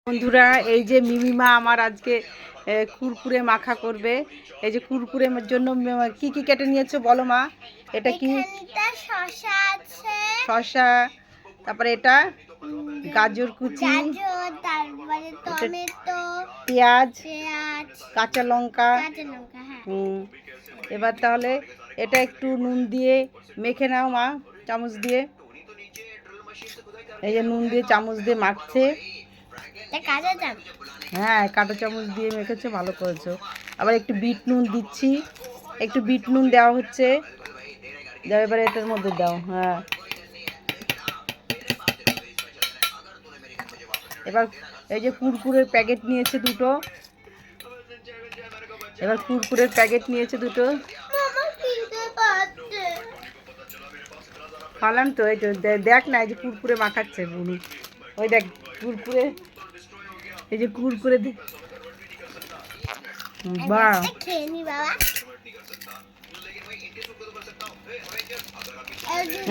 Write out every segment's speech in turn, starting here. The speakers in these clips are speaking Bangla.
বন্ধুরা, এই যে মিমিমা আমার আজকে কুরকুরে মাখা করবে। এই যে কুরকুরের জন্য কি কি কেটে নিয়েছো বলো মা? এটা কি? শসা আছে, শসা, তারপরে এটা গাজর কুচি, তারপরে টমেটো, পেঁয়াজ, পেঁয়াজ, কাঁচা লঙ্কা। হ্যাঁ। এবার তাহলে এটা একটু নুন দিয়ে মেখে নাও মা, চামচ দিয়ে। এই যে নুন দিয়ে চামচ দিয়ে মাখছে। হ্যাঁ, কাঁটা চামচ দিয়ে মেখেছো, ভালো করেছো। আবার একটু বিট নুন দিচ্ছি, একটু বিট নুন দেওয়া হচ্ছে। দাও, এবারে এটার মধ্যে দাও। হ্যাঁ, এবার এই যে কুরকুরের প্যাকেট নিয়েছে দুটো। এবার কুরকুরের প্যাকেট নিয়েছে দুটো। পালাম তো, এই তো দেখ না, এই যে কুরকুরে মাখাচ্ছে বুনি। ওই দেখ কুরকুরে, এই যে কুরকুরে। বাহ,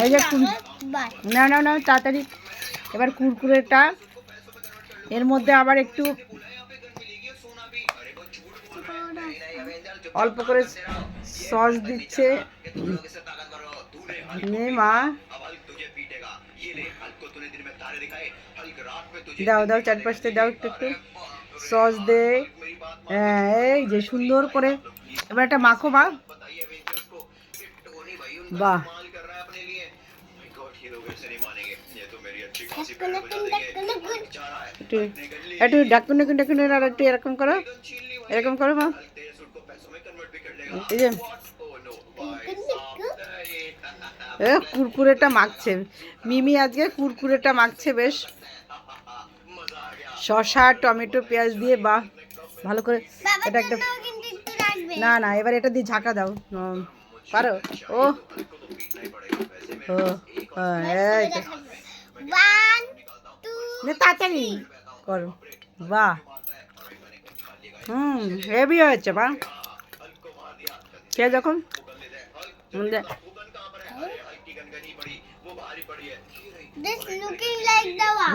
এই যে না না না, তাড়াতাড়ি। এবার কুরকুরেটা এর মধ্যে আবার একটু অল্প করে সস দিচ্ছে। মা দাও দাও, চারপাশে দাও, একটু একটু সস দে। হ্যাঁ, এই যে সুন্দর করে এবার একটা মাখো বা। বাহ, একটু ডাকুনে ডাকুনে আর একটু এরকম করো, এরকম করো মা। এই যে কুরকুরেটা মাখছে মিমি, আজকে কুরকুরেটা মাখছে বেশ শসা, টমেটো, পেঁয়াজ দিয়ে। বাহ, ভালো করে। এটা একটা, না না, এবার এটা দিয়ে ঝাঁকা দাও। পারো? ও ও, এই তো তাড়াতাড়ি করো। বাহ, হেভি হয়েছে বা। কে যখন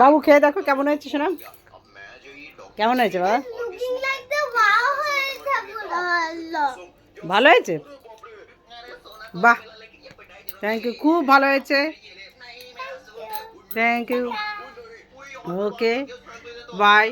বাবু খেয়ে দেখো কেমন হয়েছে শোনা, কেমন হয়েছে বাবা? ভালো হয়েছে, বাহ, থ্যাংক ইউ, খুব ভালো হয়েছে, থ্যাংক ইউ। Okay, by.